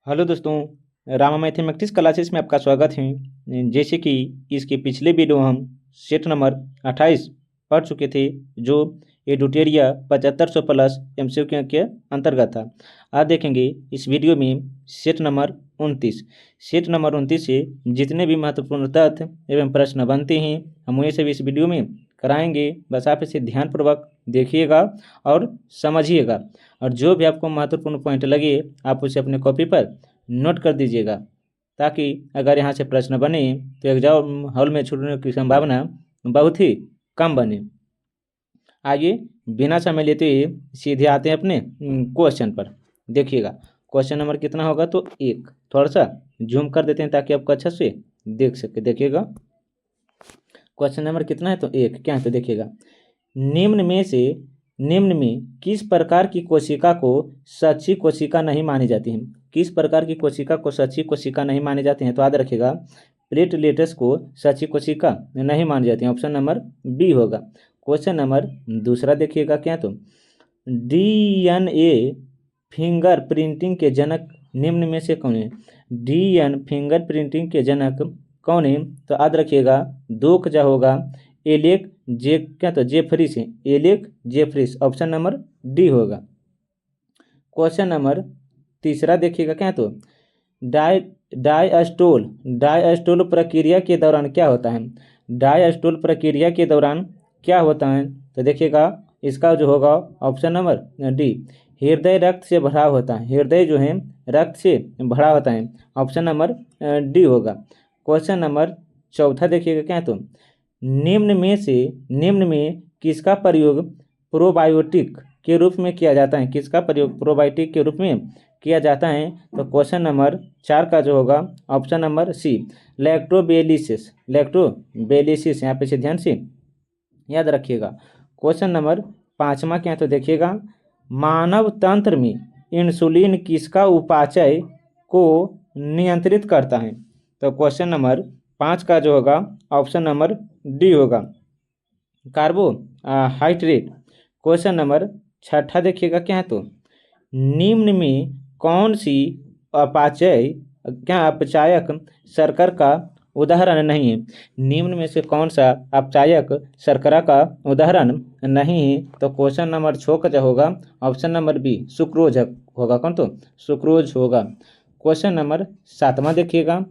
Hello दोस्तों, Rama mathematics classes में आपका स्वागत है। जैसे कि इसके पिछले वीडियो हम सेट नंबर 28 पढ़ चुके थे, जो एडुटेरिया 7500 प्लस एमसीक्यू के अंतर्गत था। आज देखेंगे इस वीडियो में सेट नंबर 29। सेट नंबर 29 से जितने भी महत्वपूर्ण तथ्य एवं प्रश्न बनते हैं हम उन्हें सभी इस वीडियो में कराएंगे। बस आप इसे ध्यानपूर्वक देखिएगा और समझिएगा, और जो भी आपको महत्वपूर्ण पॉइंट लगे आप उसे अपने कॉपी पर नोट कर दीजिएगा, ताकि अगर यहाँ से प्रश्न बने तो एग्जाम हॉल में छूटने की संभावना बहुत ही कम बने। आइए बिना समय लेते हुए सीधे आते हैं अपने क्वेश्चन पर। देखिएगा क्वेश्चन नंबर कितना होगा, तो एक। थोड़ा सा जूम कर देते हैं ताकि आपको अच्छा से देख सके। देखिएगा क्वेश्चन नंबर कितना है, तो एक। क्या है तो देखिएगा, निम्न में किस प्रकार की कोशिका को सच्ची कोशिका नहीं मानी जाती है? किस प्रकार की कोशिका को सच्ची कोशिका नहीं मानी जाती है? तो याद रखिएगा, प्लेटलेट्स को सच्ची कोशिका नहीं मानी जाती है। ऑप्शन नंबर बी होगा। क्वेश्चन नंबर दूसरा देखिएगा, क्या तो डीएनए फिंगर प्रिंटिंग के जनक निम्न में से कौन है? डीएन फिंगर प्रिंटिंग के जनक कौन है? तो याद रखिएगा, दो का होगा एलेक जेफरिस है। एलेक जेफरिस, ऑप्शन नंबर डी होगा। क्वेश्चन नंबर तीसरा देखिएगा, क्या तो डायस्टोल प्रक्रिया के दौरान क्या होता है? डायस्टोल प्रक्रिया के दौरान क्या होता है? तो देखिएगा इसका जो होगा ऑप्शन नंबर डी, हृदय रक्त से भरा होता है। हृदय जो है रक्त से भरा होता है। ऑप्शन नंबर डी होगा। क्वेश्चन नंबर चौथा देखिएगा, क्या तो निम्न में किसका प्रयोग प्रोबायोटिक के रूप में किया जाता है? किसका प्रयोग प्रोबायोटिक के रूप में किया जाता है? तो क्वेश्चन नंबर 4 का जो होगा ऑप्शन नंबर सी, लैक्टोबेलिसिस। लैक्टोबेलिसिस, यहाँ पे से ध्यान से याद रखिएगा। क्वेश्चन नंबर 5वां क्या है तो देखिएगा, मानव तंत्र में इंसुलिन किसका उपापचय को नियंत्रित करता है? तो क्वेश्चन नंबर 5 का जो होगा ऑप्शन नंबर डी होगा, कार्बोहाइड्रेट। क्वेश्चन नंबर 6 देखिएगा, क्या है तो निम्न में कौन सी अपचायक शर्करा का उदाहरण नहीं है? निम्न में से कौन सा अपचायक शर्करा का उदाहरण नहीं है? तो क्वेश्चन नंबर 6 का जो होगा ऑप्शन नंबर बी, सुक्रोज होगा। कौन तो सुक्रोज होगा। क्वेश्चन नंबर 7वां देखिएगा,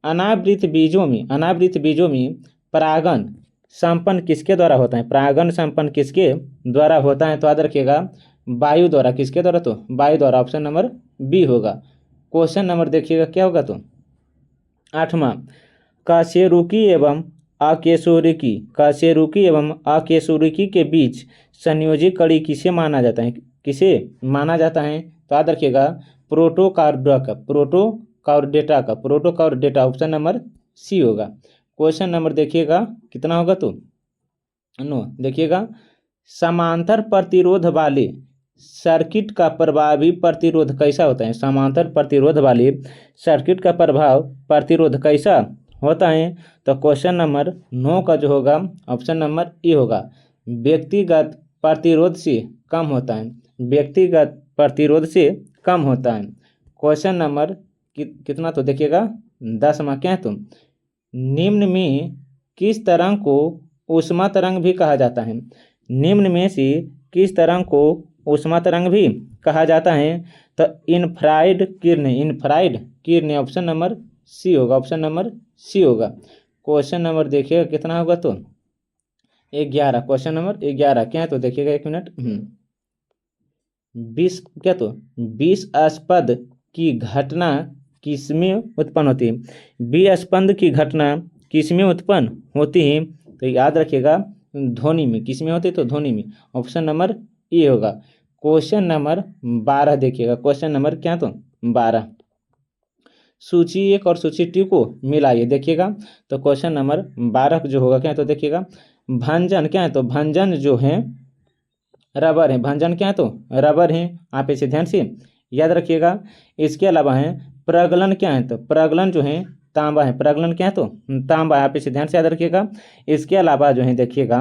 अनावृत बीजों में परागण संपन्न किसके द्वारा होता है? परागण संपन्न किसके द्वारा होता है? तो याद रखिएगा, वायु द्वारा। किसके द्वारा? तो वायु द्वारा। ऑप्शन नंबर बी होगा। क्वेश्चन नंबर देखिएगा, क्या होगा तो 8वां, कशेरुकी एवं अकेशोरुकी के बीच संयोजी कड़ी किसे माना जाता है? किसे माना जाता है? तो याद रखिएगा, प्रोटोकार्डेटा। ऑप्शन नंबर सी होगा। क्वेश्चन नंबर देखिएगा कितना होगा तो देखिएगा, समांतर प्रतिरोध वाले सर्किट का प्रभावी प्रतिरोध कैसा होता है? समांतर प्रतिरोध वाले सर्किट का प्रभाव प्रतिरोध कैसा होता है? तो क्वेश्चन नंबर 9 का जो होगा ऑप्शन नंबर ए होगा, व्यक्तिगत प्रतिरोध से कम होता है। व्यक्तिगत प्रतिरोध से कम होता है। क्वेश्चन नंबर कितना तो देखिएगा 10वां, क्या है तो निम्न में किस तरंग को ऊष्मा तरंग भी कहा जाता है? निम्न में से किस तरंग को ऊष्मा तरंग भी कहा जाता है? तो इन्फ्रारेड किरण। ऑप्शन नंबर सी होगा। ऑप्शन नंबर सी होगा। क्वेश्चन नंबर देखिएगा कितना होगा तो 11। क्वेश्चन नंबर 11 क्या है तो देखिएगा, एक मिनट। 20 की घटना किसमें उत्पन्न होती है? 20 की घटना किसमें उत्पन्न होती है? तो याद रखिएगा, ध्वनि में। किसमें होती है? तो ध्वनि में। ऑप्शन नंबर ए होगा। क्वेश्चन नंबर 12 देखिएगा। क्वेश्चन नंबर क्या तो 12, सूची 1 और सूची 2 को मिलाइए। देखिएगा तो क्वेश्चन नंबर 12 जो होगा, क्या तो देखिएगा, भंजन। क्या है तो भंजन जो है रबर है। भंजन क्या है तो रबर है। आप इसे ध्यान से याद रखिएगा। इसके अलावा है प्रगलन। क्या है तो प्रगलन जो है तांबा है। प्रगलन क्या है तो तांबा है। आप इसे ध्यान से याद रखिएगा। इसके अलावा जो है देखिएगा,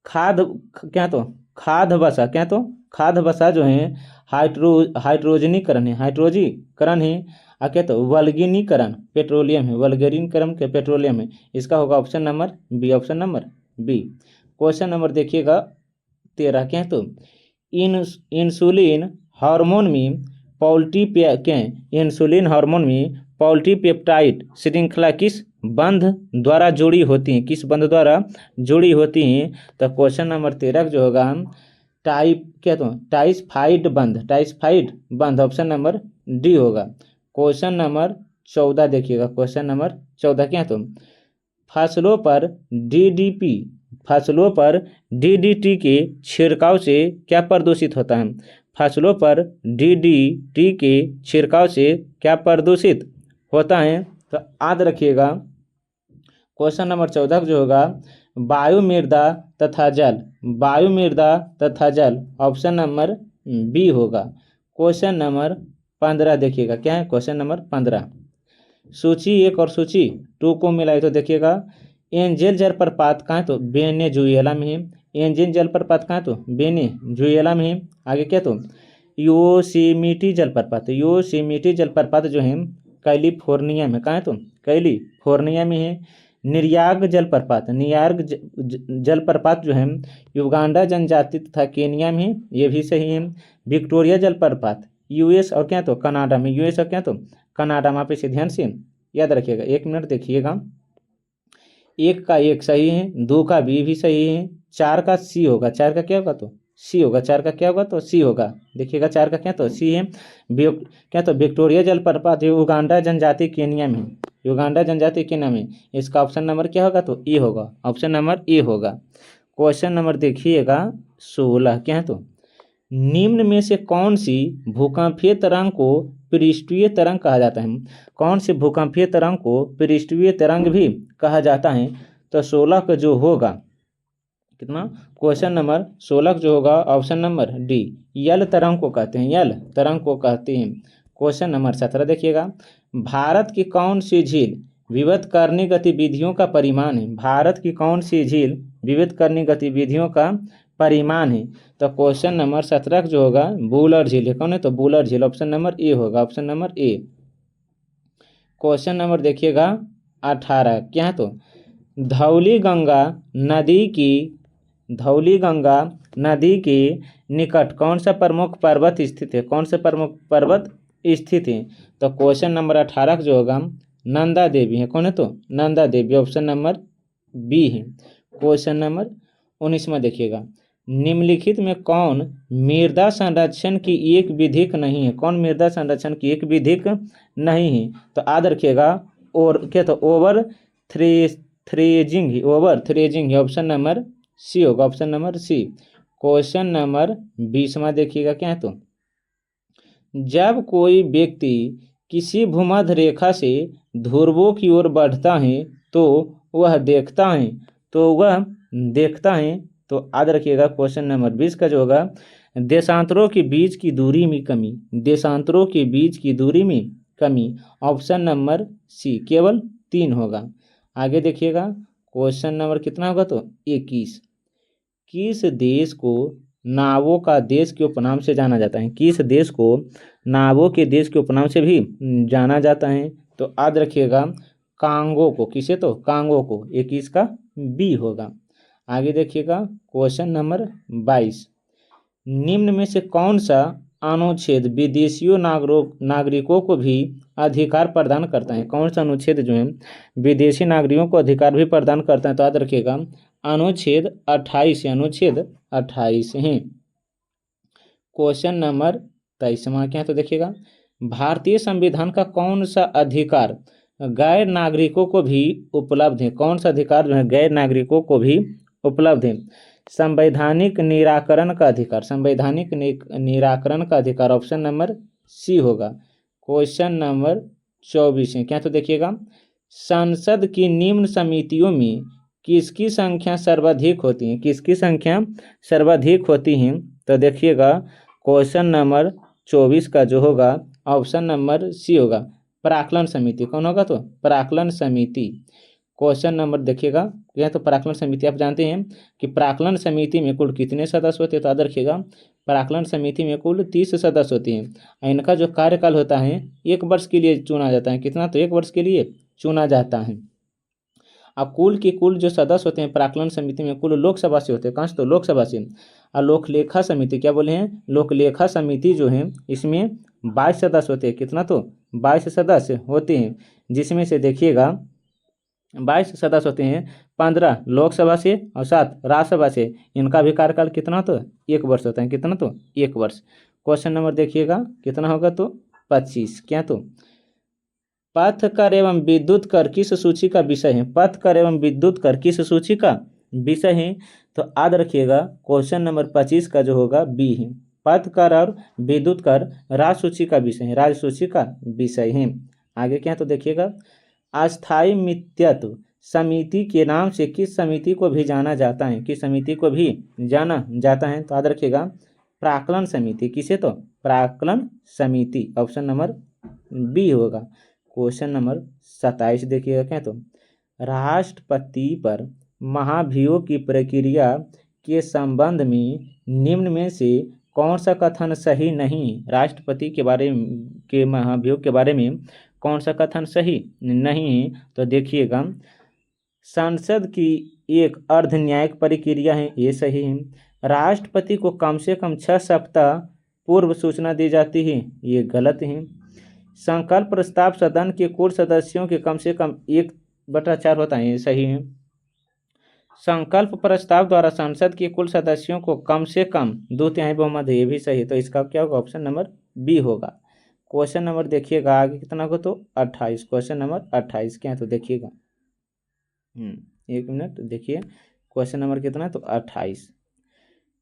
खाद क्या तो खाद वसा। क्या तो खाद वसा जो है हाइड्रोजनीकरण है, हाइड्रोजीकरण है। क्या तो वल्गीनीकरण पेट्रोलियम है, वल्गरीकरण के पेट्रोलियम है। इसका होगा option number B, option number B. Question number देखिएगा 13 क्या है तो इंसुलिन हार्मोन में इंसुलिन हार्मोन में पॉलीपेप्टाइड श्रृंखला किस बंध द्वारा जुड़ी होती हैं, किस बंध द्वारा जुड़ी होती हैं? तो क्वेश्चन नंबर 13 जो होगा टाइसफाइड बंध, ऑप्शन नंबर डी होगा। क्वेश्चन नंबर 14 देखिएगा, क्वेश्चन नंबर 14 क्या तो फसलों पर डीडीटी के छिड़काव से क्या प्रदूषित होता है? फसलों पर डीडीटी के छिड़काव से क्या प्रदूषित होता है? तो याद रखिएगा क्वेश्चन नंबर 14 जो होगा वायु, मृदा तथा जल, ऑप्शन नंबर बी होगा। क्वेश्चन नंबर 15 देखिएगा क्या है, क्वेश्चन नंबर 15 सूची 1 और सूची 2 को मिलाए तो देखिएगा एंजेल जलप्रपात कहाँ तो वेनेजुएला में है, एंजेल जलप्रपात कहाँ तो वेनेजुएला में है। आगे क्या तो योसेमिटी जलप्रपात जो है कैलिफोर्निया में, कहाँ है तो कैलिफोर्निया में है। निर्याग जलप्रपात जो है युगांडा जनजाति तथा केनिया में है, ये भी सही है। विक्टोरिया जलप्रपात यूएस और क्या तो कनाडा में, यूएस और क्या तो कनाडा में, पे से ध्यान से याद रखिएगा। 1 मिनट देखिएगा, 1 का 1 सही है, 2 का बी भी सही है, 4 का सी होगा, 4 का क्या होगा तो सी होगा, 4 का क्या होगा तो सी होगा। देखिएगा 4 का क्या तो सी है। क्या तो विक्टोरिया जलप्रपात युगांडा जनजाति केनिया में, युगांडा जनजाति केनिया में, इसका ऑप्शन नंबर क्या होगा तो ए होगा, ऑप्शन नंबर ए होगा। क्वेश्चन नंबर देखिएगा 16 क्या है तो निम्न में से कौन सी भूकंपीय तरंग को पृष्ठीय तरंग कहा जाता है? कौन सी भूकंपीय तरंग को पृष्ठीय तरंग भी कहा जाता है? तो 16 का जो होगा कितना, क्वेश्चन नंबर 16 जो होगा ऑप्शन नंबर डी, यल तरंग को कहते हैं, यल तरंग को कहते हैं। क्वेश्चन नंबर 17 देखिएगा भारत की कौन सी झील विविधकर्णी गतिविधियों का परिमाण है? भारत की कौन सी झील विविधकर्णी गतिविधियों का परिमाण है? तो क्वेश्चन नंबर 17 जो होगा वुलर झील है, कौन है तो वुलर झील, ऑप्शन नंबर ए होगा, option number A. Question number देखिएगा 18 क्या है तो धौली गंगा नदी के निकट कौन सा प्रमुख पर्वत स्थित है? कौन सा प्रमुख पर्वत स्थित है? तो क्वेश्चन नंबर 18 जो होगा नंदा देवी है, कौन है तो Nanda Devi, option number B है। क्वेश्चन नंबर 19 में देखिएगा निम्नलिखित में कौन मृदा संरक्षण की एक विधिक नहीं है? कौन मृदा संरक्षण की एक विधिक नहीं है? तो याद रखिएगा और क्या तो ओवर थ्रेजिंग है, ऑप्शन नंबर सी होगा, option number C. Question number 20 में देखिएगा क्या है तो जब कोई व्यक्ति किसी भूमध्य रेखा से ध्रुवों की ओर बढ़ता है तो वह देखता है तो याद रखिएगा क्वेश्चन नंबर 20 का जो होगा देशांतरों के बीच की दूरी में कमी, ऑप्शन नंबर सी, केवल 3 होगा। आगे देखिएगा क्वेश्चन नंबर कितना होगा तो 21 किस देश को नावों का देश के उपनाम से जाना जाता है? किस देश को नावों के देश के उपनाम से भी जाना जाता है? तो याद रखिएगा कांगो को, किसे तो कांगो को, 21 का बी होगा। आगे देखिएगा क्वेश्चन नंबर 22 निम्न में से कौन सा अनुच्छेद विदेशियों नागरिकों को भी अधिकार प्रदान करता है? कौन सा अनुच्छेद जो है विदेशी नागरिकों को अधिकार भी प्रदान करता है? तो याद रखिएगा अनुच्छेद 28 है। क्वेश्चन नंबर 23 क्या है तो देखिएगा भारतीय संविधान का कौन सा अधिकार गैर नागरिकों को भी उपलब्ध है? कौन सा अधिकार जो है गैर नागरिकों को भी उपलब्ध है? संवैधानिक निराकरण का अधिकार, ऑप्शन नंबर सी होगा। क्वेश्चन नंबर 24 है क्या तो देखिएगा संसद की निम्न समितियों में किसकी संख्या सर्वाधिक होती है? किसकी संख्या सर्वाधिक होती है? तो देखिएगा क्वेश्चन नंबर 24 का जो होगा ऑप्शन नंबर सी होगा प्राक्कलन समिति, कौन होगा तो प्राक्कलन समिति। क्वेश्चन नंबर देखिएगा यह तो प्राक्कलन समिति आप जानते हैं कि प्राक्कलन समिति में कुल कितने सदस्य होते हैं? तो याद रखिएगा प्राक्कलन समिति में कुल 30 सदस्य होते हैं। इनका जो कार्यकाल होता है 1 वर्ष के लिए चुना जाता है। कितना? तो 1 वर्ष के लिए चुना जाता है। अब कुल जो सदस्य होते हैं प्राक्कलन समिति में कुल लोकसभा से होते हैं। कहाँ से? तो लोकसभा से। और लोकलेखा समिति, क्या बोले हैं? लोकलेखा समिति जो है इसमें 22 सदस्य होते हैं। कितना? तो 22 सदस्य होते हैं, जिसमें से देखिएगा 22 सदस्य होते हैं, 15 लोकसभा से और 7 राज्यसभा से। इनका भी कार्यकाल कितना? तो 1 वर्ष होता है। कितना? तो 1 वर्ष। क्वेश्चन नंबर देखिएगा कितना होगा? तो 25। क्या? तो पथ कर एवं विद्युत कर किस सूची का विषय है? पथ कर एवं विद्युत कर किस सूची का विषय है? तो याद रखिएगा क्वेश्चन नंबर 25 का जो होगा बी है। पथ कर और विद्युत कर राज्य सूची का विषय है, राज्य सूची का विषय है। आगे क्या? तो देखिएगा अस्थायी मित्यत्व समिति के नाम से किस समिति को भी जाना जाता है? किस समिति को भी जाना जाता है? तो याद रखिएगा प्राक्कलन समिति। किसे? तो प्राक्कलन समिति। ऑप्शन नंबर बी होगा। क्वेश्चन नंबर 27 देखिएगा क्या? तो राष्ट्रपति पर महाभियोग की प्रक्रिया के संबंध में निम्न में से कौन सा कथन सही नहीं? राष्ट्रपति के बारे के महाभियोग के बारे में कौन सा कथन सही नहीं है? तो देखिएगा संसद की एक अर्ध न्यायिक प्रक्रिया है, ये सही है। राष्ट्रपति को कम से कम 6 सप्ताह पूर्व सूचना दी जाती है, ये गलत है। संकल्प प्रस्ताव सदन के कुल सदस्यों के कम से कम 1/4 होता है, ये सही है। संकल्प प्रस्ताव द्वारा संसद के कुल सदस्यों को कम से कम 2/3 बहुमत है, ये भी सही। तो इसका क्या होगा? ऑप्शन नंबर बी होगा। क्वेश्चन नंबर देखिएगा आगे कितना होगा? तो 28। क्वेश्चन नंबर 28 क्या है? तो देखिएगा 1 मिनट देखिए क्वेश्चन नंबर कितना है? तो 28।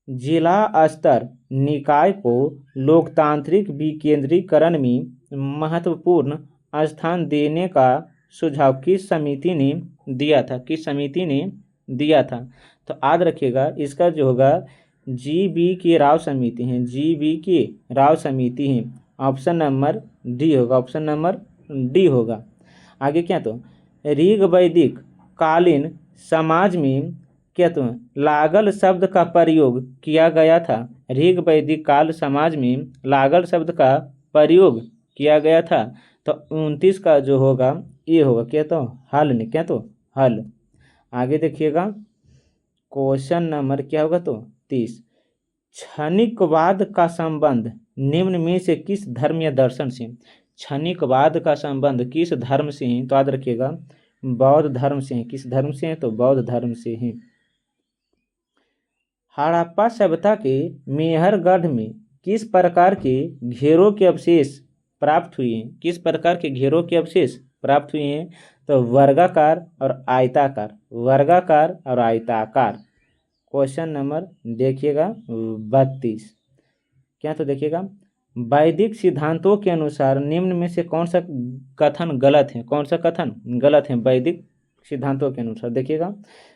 जिला स्तर निकाय को लोकतांत्रिक विकेंद्रीकरण में महत्वपूर्ण स्थान देने का सुझाव किस समिति ने दिया था? किस समिति ने दिया था? तो याद रखिएगा इसका जो होगा GB की राव समिति है, GB की राव समिति है। ऑप्शन नंबर डी होगा। ऑप्शन नंबर डी होगा। आगे क्या? तो ऋग वैदिक कालीन समाज में क्या? तो लागल शब्द का प्रयोग किया गया था। ऋग वैदिक काल समाज में लागल शब्द का प्रयोग किया गया था। तो 29 का जो होगा ये होगा क्या? तो हल ने। क्या? तो हल। आगे देखिएगा क्वेश्चन नंबर क्या होगा? तो 30। क्षणिकवाद का संबंध निम्न में से किस धर्म या दर्शन से? क्षणिकवाद का संबंध किस धर्म से है? तो याद रखिएगा बौद्ध धर्म से है। किस धर्म से है? तो बौद्ध धर्म से है। हड़प्पा सभ्यता के मेहरगढ़ में किस प्रकार के घेरों के अवशेष प्राप्त हुए हैं? किस प्रकार के घेरों के अवशेष प्राप्त हुए हैं? तो वर्गाकार और आयताकार। वर्गाकार और आयताकार। क्वेश्चन नंबर देखिएगा 32 क्या? तो देखिएगा वैदिक सिद्धांतों के अनुसार निम्न में से कौन सा कथन गलत है? कौन सा कथन गलत है वैदिक सिद्धांतों के अनुसार? देखिएगा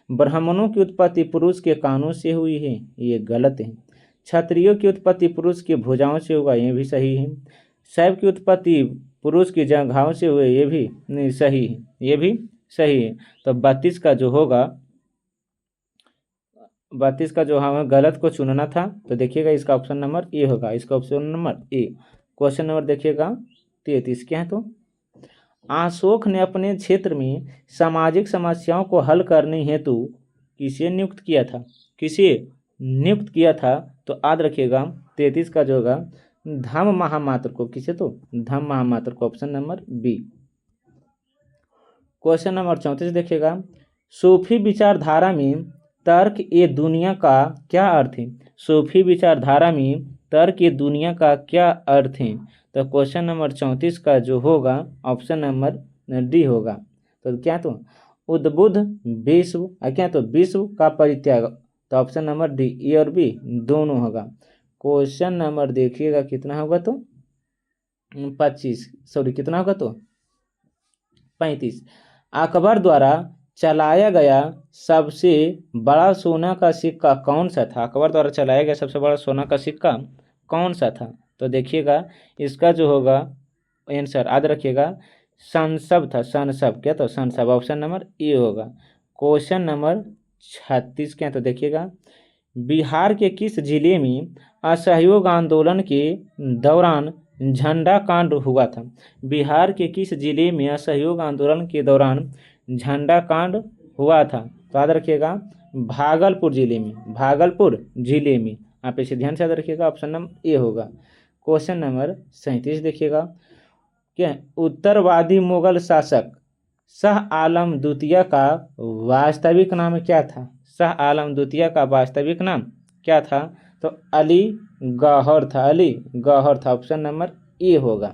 ब्राह्मणों की उत्पत्ति पुरुष के कानों से हुई है, ये गलत है। क्षत्रियों की उत्पत्ति पुरुष की भुजाओं से होगा, ये भी सही है। शैव की उत्पत्ति पुरुष की जंघाओं से हुए, ये भी नहीं सही है, ये भी सही है। तो 32 का जो होगा 32 का जो हमें गलत को चुनना था, तो देखिएगा इसका ऑप्शन नंबर ए होगा। इसका option number A. Question number देखिएगा 33 क्या है? तो अशोक ने अपने क्षेत्र में सामाजिक समस्याओं को हल करने हेतु किसे नियुक्त किया था? किसे नियुक्त किया था? तो याद रखिएगा 33 का जो होगा धम्म महामात्र को। किसे? तो धम्म महामात्र को। Option number B. Question number 34 देखिएगा सूफी विचारधारा में तर्क ए दुनिया का क्या अर्थ है? सूफी विचारधारा में तर्क ए दुनिया का क्या अर्थ है? तो क्वेश्चन नंबर 34 का जो होगा ऑप्शन नंबर डी होगा। तो क्या? तो उद्बुद्ध विश्व क्या? तो विश्व का परित्याग। तो ऑप्शन नंबर डी, ए और बी दोनों होगा। क्वेश्चन नंबर देखिएगा कितना होगा? तो 25 सॉरी कितना होगा? तो 35। अकबर द्वारा चलाया गया सबसे बड़ा सोना का सिक्का कौन सा था? अकबर द्वारा चलाया गया सबसे बड़ा सोना का सिक्का कौन सा था? तो देखिएगा इसका जो होगा आंसर याद रखिएगा संसब था। संसब। क्या? तो संसब। ऑप्शन नंबर ए होगा। क्वेश्चन नंबर 36 क्या? तो देखिएगा बिहार के किस जिले में असहयोग आंदोलन के दौरान झंडा कांड हुआ था? बिहार के किस जिले में असहयोग आंदोलन के दौरान झंडा कांड हुआ था? तो याद रखिएगा भागलपुर जिले में, भागलपुर जिले में। आप इसे ध्यान से याद रखिएगा, ऑप्शन नंबर ए होगा। क्वेश्चन नंबर 37 देखिएगा, क्या है? उत्तरवादी मुगल शासक शाह आलम द्वितीय का वास्तविक नाम क्या था? शाह आलम द्वितीय का वास्तविक नाम क्या था? तो अली गौहर था, अली गौहर था। ऑप्शन नंबर ए होगा।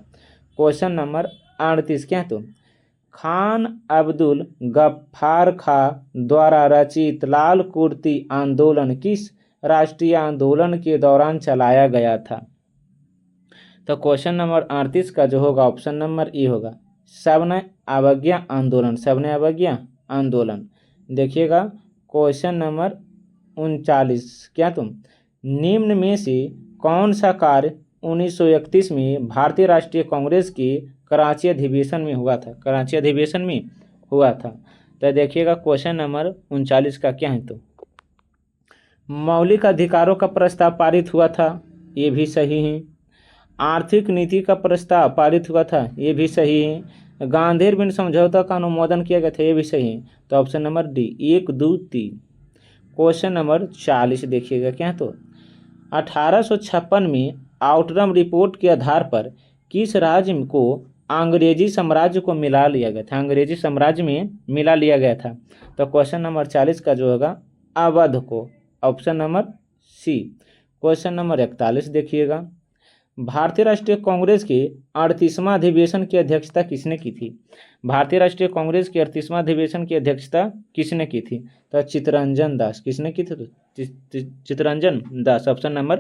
क्वेश्चन नंबर 38 क्या है? तो खान अब्दुल गफ्फार खां द्वारा रचित लाल कुर्ती आंदोलन किस राष्ट्रीय आंदोलन के दौरान चलाया गया था? तो क्वेश्चन नंबर 38 का जो होगा ऑप्शन नंबर ए होगा, सवर्ण अवज्ञा आंदोलन, सवर्ण अवज्ञा आंदोलन। देखिएगा क्वेश्चन नंबर 39 क्या? तुम निम्न में से कौन सा कार्य 1931 में भारतीय राष्ट्रीय कांग्रेस के कराची अधिवेशन में हुआ था? कराची अधिवेशन में हुआ था। तो देखिएगा क्वेश्चन नंबर 39 का क्या है? तो मौलिक अधिकारों का प्रस्ताव पारित हुआ था, ये भी सही है। आर्थिक नीति का प्रस्ताव पारित हुआ था, ये भी सही है। गांधी इरविन समझौता का अनुमोदन किया गया था, ये भी सही है। तो option number D 1 2 3। Question number 40 देखिएगा क्या? तो 1856 में आउटरम रिपोर्ट के आधार पर किस राज्य को अंग्रेजी साम्राज्य को मिला लिया गया था? अंग्रेजी साम्राज्य में मिला लिया गया था। तो क्वेश्चन नंबर 40 का जो होगा अवध को, option number C. Question number 41 देखिएगा, भारतीय राष्ट्रीय कांग्रेस के 38वां अधिवेशन की अध्यक्षता किसने की थी? भारतीय राष्ट्रीय कांग्रेस के 38वां अधिवेशन की अध्यक्षता किसने की थी? तो चित्तरंजन दास। किसने की थी? तो चित्तरंजन दास। ऑप्शन नंबर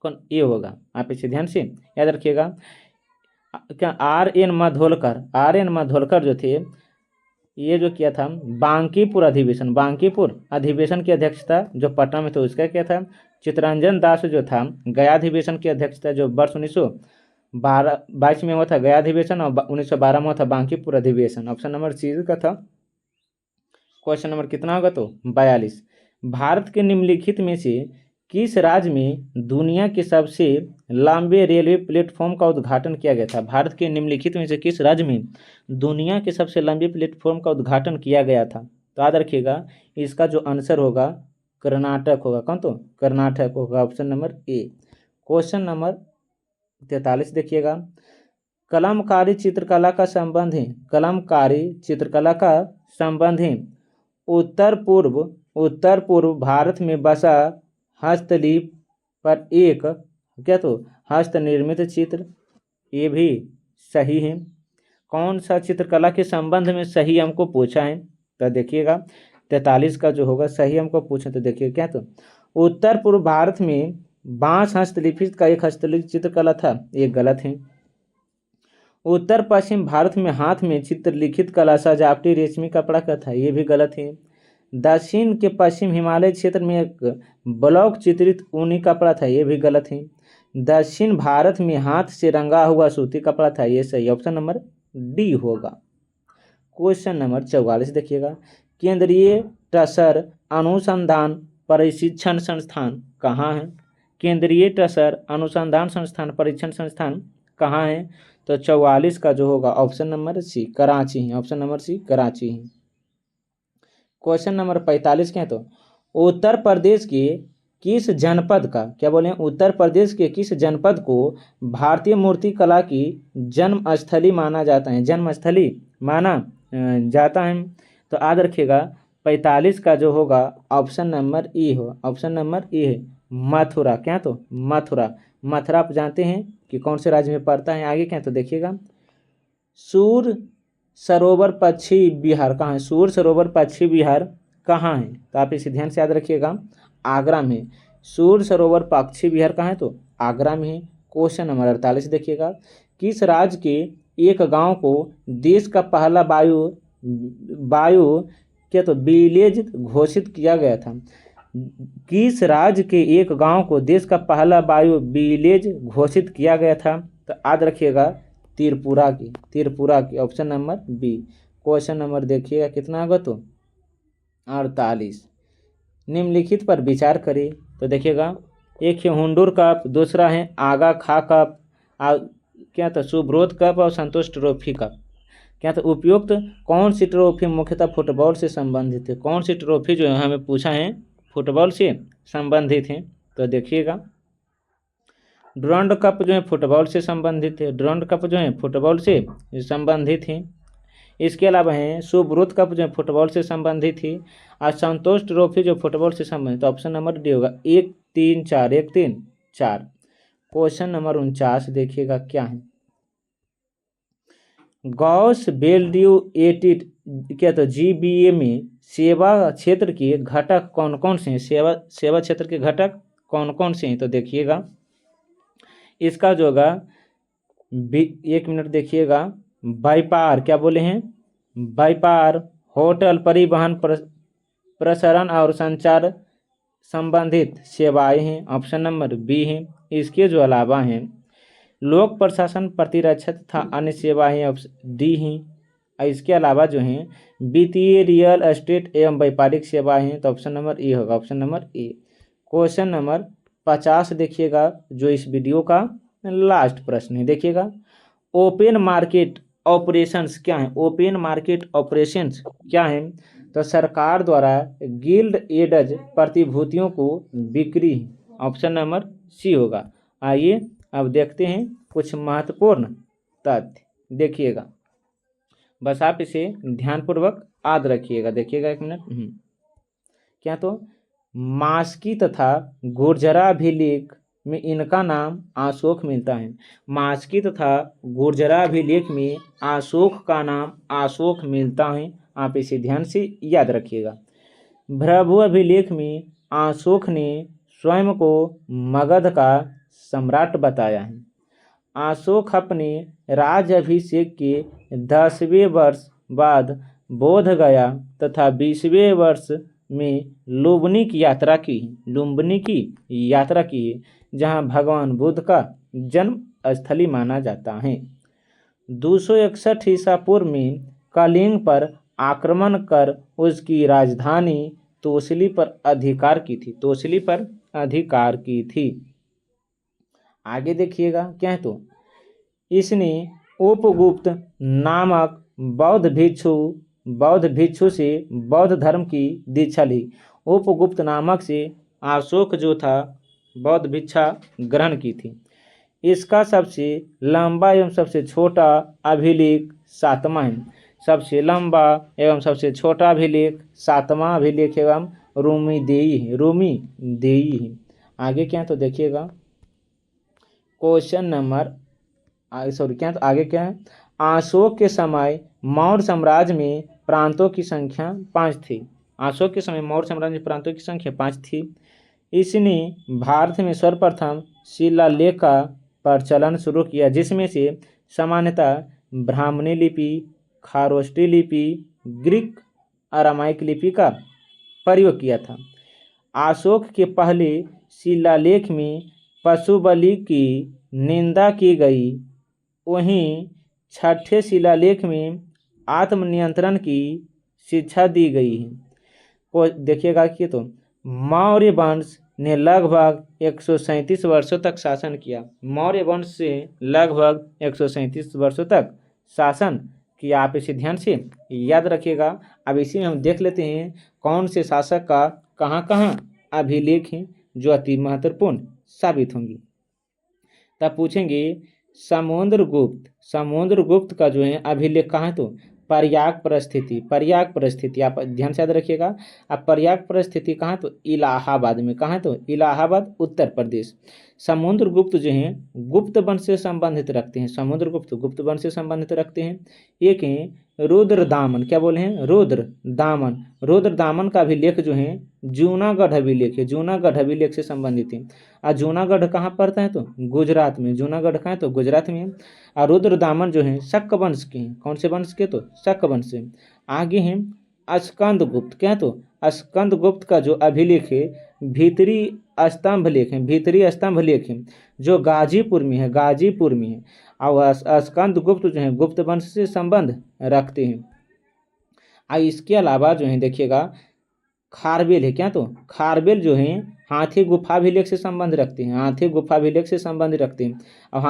कौन ये होगा? आप इसे ध्यान से याद रखिएगा। क्या R.N. माधोलकर, R.N. माधोलकर जो थे, ये जो किया था बांकीपुर अधिवेशन, बांकीपुर अधिवेशन की अध्यक्षता जो पटना में था उसका क्या था? चित्तरंजन दास जो था गया अधिवेशन की अध्यक्षता जो वर्ष 1922 में हुआ था गया अधिवेशन, और 1912 में हुआ था बांकीपुर अधिवेशन। ऑप्शन नंबर सी का था। क्वेश्चन नंबर कितना होगा? तो 42। भारत के निम्नलिखित में से किस राज्य में दुनिया के सबसे लंबे रेलवे प्लेटफॉर्म का उद्घाटन किया गया था? भारत के निम्नलिखित में से किस राज्य में दुनिया के सबसे लंबे प्लेटफॉर्म का उद्घाटन किया गया था? तो याद रखिएगा इसका जो आंसर होगा कर्नाटक होगा। कौन? तो कर्नाटक होगा। Option number A. Question number 43 देखिएगा, कलमकारी चित्रकला का संबंध है, कलमकारी चित्रकला का संबंध है उत्तर पूर्व भारत में बसा हस्तलिपि पर एक क्या? तो हस्त निर्मित चित्र, ये भी सही है। कौन सा चित्रकला के संबंध में सही हमको पूछा है? तो देखिएगा 43 का जो होगा सही हमको पूछे तो देखिए क्या? तो उत्तर पूर्व भारत में बांस हस्तलिपि का एक हस्तलिपि चित्रकला था, ये गलत है। उत्तर पश्चिम भारत में हाथ में चित्रलिखित कला सजावटी रेशमी कपड़ा का था, ये भी गलत है। दक्षिण के पश्चिम हिमालय क्षेत्र में एक ब्लॉक चित्रित ऊनी कपड़ा था, ये भी गलत है। दक्षिण भारत में हाथ से रंगा हुआ सूती कपड़ा था, ये सही। ऑप्शन नंबर डी होगा। क्वेश्चन नंबर 44 देखिएगा, केंद्रीय टसर अनुसंधान प्रशिक्षण संस्थान कहाँ है? केंद्रीय टसर अनुसंधान संस्थान परीक्षण संस्थान कहाँ है? तो 44 का जो होगा ऑप्शन नंबर सी कराची है। ऑप्शन नंबर सी कराची है। क्वेश्चन नंबर 45 क्या है? तो उत्तर प्रदेश के किस जनपद का, क्या बोले, उत्तर प्रदेश के किस जनपद को भारतीय मूर्ति कला की जन्मस्थली माना जाता है? जन्मस्थली माना जाता है। तो याद रखिएगा 45 का जो होगा ऑप्शन नंबर ई हो। ऑप्शन नंबर ई है मथुरा। क्या? तो मथुरा। मथुरा आप जानते हैं कि कौन से राज्य में पड़ता है? आगे क्या? तो देखिएगा सूर सरोवर पश्चिमी बिहार कहाँ है? सूर सरोवर पश्चिमी बिहार कहाँ है? तो आप इसे ध्यान से याद रखिएगा आगरा में। सूर सरोवर पश्चिमी बिहार कहाँ है? तो आगरा में है। क्वेश्चन नंबर 48 देखिएगा, किस राज्य के एक गांव को देश का पहला वायु क्या? तो विलेज घोषित किया गया था। किस राज्य के एक गांव को देश का पहला वायु विलेज घोषित किया गया था? तो याद रखिएगा त्रिपुरा की, त्रिपुरा की। Option number B. Question number देखिएगा कितना होगा? तो 48। निम्नलिखित पर विचार करें। तो देखिएगा एक है हुंडुर कप, दूसरा है आगा खा कप, क्या था सुब्रोत कप और संतोष ट्रॉफी कप। क्या था उपयुक्त कौन सी ट्रॉफी मुख्यतः फुटबॉल से संबंधित है? कौन सी ट्रॉफी जो है हमें पूछा है फुटबॉल से संबंधित है? तो देखिएगा डुरंड कप जो है फुटबॉल से संबंधित है, डुरंड कप जो है फुटबॉल से संबंधित है। इसके अलावा है सुब्रोत कप जो है फुटबॉल से संबंधित है, और संतोष ट्रॉफी जो फुटबॉल से संबंधित। तो ऑप्शन नंबर डी होगा 1 3 4 1 3 4। क्वेश्चन नंबर 49 देखिएगा क्या है। गॉस वैल्यूएटेड क्या तो जीबीए में सेवा क्षेत्र के घटक कौन कौन से हैं? सेवा क्षेत्र के घटक कौन कौन से हैं? तो देखिएगा इसका जो होगा 1 मिनट देखिएगा। व्यापार क्या बोले हैं? व्यापार, होटल, परिवहन, प्रसारण और संचार संबंधित सेवाएं हैं। ऑप्शन नंबर बी है। इसके जो अलावा हैं लोक प्रशासन, प्रतिरक्षा तथा अन्य सेवाएं, ऑप्शन डी हैं। इसके अलावा जो हैं वित्तीय, रियल एस्टेट एवं व्यापारिक सेवाएं हैं। तो ऑप्शन नंबर ए होगा, option number A. Question number 50 देखिएगा जो इस वीडियो का लास्ट प्रश्न है। देखिएगा ओपन मार्केट ऑपरेशंस क्या है? ओपन मार्केट ऑपरेशंस क्या है? तो सरकार द्वारा गिल्ड एडज प्रतिभूतियों को बिक्री। ऑप्शन नंबर सी होगा। आइए अब देखते हैं कुछ महत्वपूर्ण तथ्य। देखिएगा बस आप इसे ध्यानपूर्वक याद रखिएगा। देखिएगा 1 मिनट। क्या तो मास्की तथा गुर्जरा अभिलेख में इनका नाम अशोक मिलता है। मास्की तथा गुर्जरा अभिलेख में अशोक का नाम अशोक मिलता है। आप इसे ध्यान से याद रखिएगा। भृगु अभिलेख में अशोक ने स्वयं को मगध का सम्राट बताया है। अशोक अपने राज्याभिषेक के 10वें वर्ष बाद बोध गया तथा 20वें वर्ष में लुम्बिनी की यात्रा की है, जहां भगवान बुद्ध का जन्म स्थली माना जाता है। 261 ईसा पूर्व में कलिंग पर आक्रमण कर उसकी राजधानी तोसली पर अधिकार की थी। आगे देखिएगा क्या है। तो इसने उपगुप्त नामक बौद्ध भिक्षु से बौद्ध धर्म की दीक्षा ली। उपगुप्त नामक से अशोक जो था बौद्ध भिक्षा ग्रहण की थी। इसका सबसे लंबा एवं सबसे छोटा अभिलेख 7वां है। सबसे लंबा एवं सबसे छोटा अभिलेख 7वां अभिलेख एवं रोमी देई है। आगे क्या है? तो देखिएगा क्वेश्चन नंबर आगे क्या है। अशोक के समय मौर्य साम्राज्य में प्रांतों की संख्या 5 थी। अशोक के समय मौर्य साम्राज्य में प्रांतों की संख्या 5 थी। इसने भारत में सर्वप्रथम शिलालेख का प्रचलन शुरू किया, जिसमें से सामान्यतः ब्राह्मणी लिपि, खारोष्टी लिपि, ग्रीक अरामाइक लिपि का प्रयोग किया था। अशोक के पहले शिलालेख में पशु बलि की निंदा की गई। वहीं 6ठे शिलालेख में आत्मनियंत्रण की शिक्षा दी गई है। को देखिएगा कि तो मौर्य वंश ने लगभग 137 वर्षों तक शासन किया। मौर्य वंश से लगभग 137 वर्षों तक शासन किया। आप इसे ध्यान से याद रखिएगा। अब इसी में हम देख लेते हैं कौन से शासक का कहाँ अभिलेख हैं जो अति महत्वपूर्ण साबित होंगी। तब पूछेंगे समुद्रगुप्त का जो है अभिलेख कहाँ है? तो प्रयाग परिस्थिति आप ध्यान से याद रखिएगा। अब प्रयाग परिस्थिति कहाँ? तो इलाहाबाद में। कहाँ? तो इलाहाबाद उत्तर प्रदेश। समुद्रगुप्त जो हैं गुप्त वंश से संबंधित रखते हैं। समुद्रगुप्त गुप्त वंश से संबंधित रखते हैं। एक है रुद्रदामन। क्या बोले हैं? रुद्रदामन का अभिलेख जो है जूनागढ़ अभिलेख है। जूनागढ़ अभिलेख से संबंधित है। और जूनागढ़ कहाँ पड़ता है? तो गुजरात में। जूनागढ़ कहाँ है? तो गुजरात में। और रुद्रदामन जो है शक वंश के हैं। कौन से वंश के? तो शक वंश से। आगे हैं स्कंदगुप्त। क्या है? तो स्कंदगुप्त का जो अभिलेख है भीतरी स्तंभ लेख है जो गाजीपुर में है। और स्कंदगुप्त जो है गुप्त वंश से संबंध रखते हैं। और इसके अलावा जो है देखिएगा खारबेल है क्या, तो खारबेल जो है हाथी गुफा अभिलेख से संबंध रखते हैं, हाथी गुफा अभिलेख से संबंध रखते हैं। अब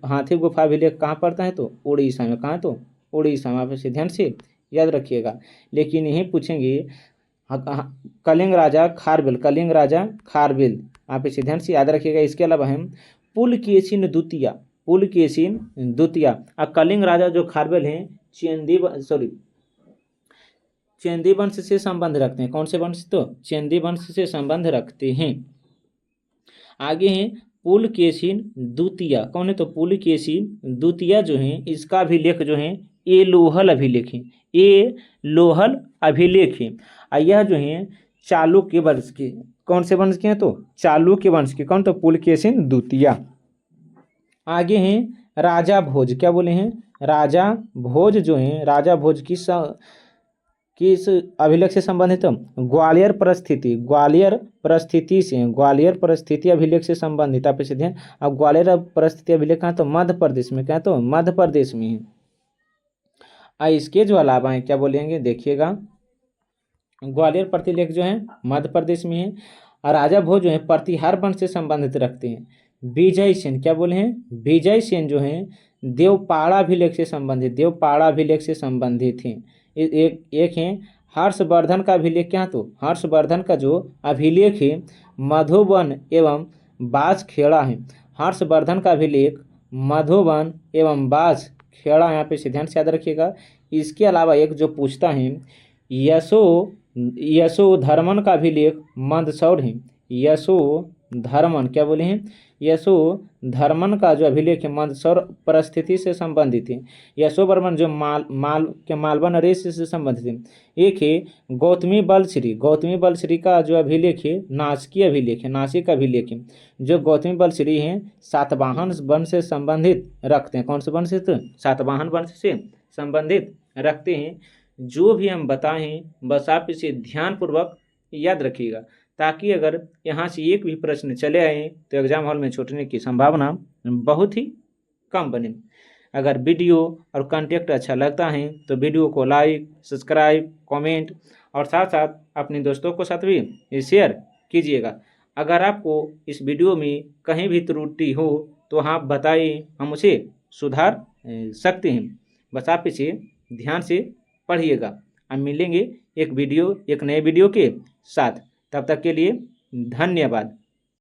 हाथी गुफा अभिलेख कहाँ पड़ता है, तो उड़ीसा में। कहाँ, तो उड़ीसा में। आप इसे ध्यान से याद रखिएगा। लेकिन यही पूछेंगे कलिंग राजा खारबेल, कलिंग राजा खारबेल, आप इसे ध्यान से याद रखिएगा। इसके अलावा हम पुलकेशिन द्वितीय, पुलकेशिन द्वितीय और कलिंग राजा जो खारबेल हैं चेंदी वंश से संबंध रखते हैं। कौन से वंश, तो चेंदी वंश से संबंध रखते हैं। आगे हैं पुलकेशिन द्वितीय, कौन है, तो पुलकेशिन द्वितीय जो है इसका अभिलेख जो है ये लोहल अभिलेख है, ये लोहल अभिलेख है। और यह जो है चालुक्य वंश के, कौन से वंश के हैं, तो चालुक्य वंश के। कौन, तो पुलकेशिन द्वितीय। आगे हैं राजा भोज, क्या बोले हैं, राजा भोज जो हैं, राजा भोज किस अभिलेख से संबंधित है, ग्वालियर परिस्थिति, ग्वालियर परिस्थिति से, ग्वालियर परिस्थिति अभिलेख से संबंधित। आप इसे ध्यान। अब ग्वालियर परिस्थिति अभिलेख कहाँ, तो मध्य प्रदेश में। क्या, तो मध्य प्रदेश में है। इसके जो अलावा है क्या बोलेंगे, देखिएगा ग्वालियर प्रतिलेख जो है मध्य प्रदेश में है। और राजा भोज जो है प्रतिहार वंश से संबंधित रखते हैं। विजय सेन, क्या बोले हैं, विजय सेन जो है देवपाड़ा अभिलेख से संबंधित, देवपाड़ा अभिलेख से संबंधित हैं। एक है हर्षवर्धन का अभिलेख, क्या, तो हर्षवर्धन का जो अभिलेख है मधुबन एवं बाजखेड़ा है। हर्षवर्धन का अभिलेख मधुबन एवं बाजखेड़ा, यहाँ पे ध्यान से याद रखिएगा। इसके अलावा एक जो पूछता है यशोधर्मन का अभिलेख मंदसौर है। यशोधर्मन, क्या बोले हैं, यशोधर्मन का जो अभिलेख है मंदसौर परिस्थिति से संबंधित है। यशोवर्मन जो मालवा नरेश से संबंधित है। एक है गौतमी बलश्री का जो अभिलेख है नासिकी अभिलेख है, नासिक अभिलेख है। जो गौतमी बलश्री हैं सातवाहन वंश से संबंधित रखते हैं। कौन से वंश से, तो सातवाहन वंश से संबंधित रखते हैं। जो भी हम बताएं बस आप इसे ध्यानपूर्वक याद रखिएगा, ताकि अगर यहाँ से एक भी प्रश्न चले आए तो एग्जाम हॉल में छूटने की संभावना बहुत ही कम बने। अगर वीडियो और कंटेंट अच्छा लगता है तो वीडियो को लाइक, सब्सक्राइब, कमेंट और साथ साथ अपने दोस्तों को साथ भी शेयर कीजिएगा। अगर आपको इस वीडियो में कहीं भी त्रुटि हो तो आप बताइए, हम उसे सुधार सकते हैं। बस आप इसे ध्यान से पढ़िएगा। हम मिलेंगे एक नए वीडियो के साथ। तब तक के लिए धन्यवाद।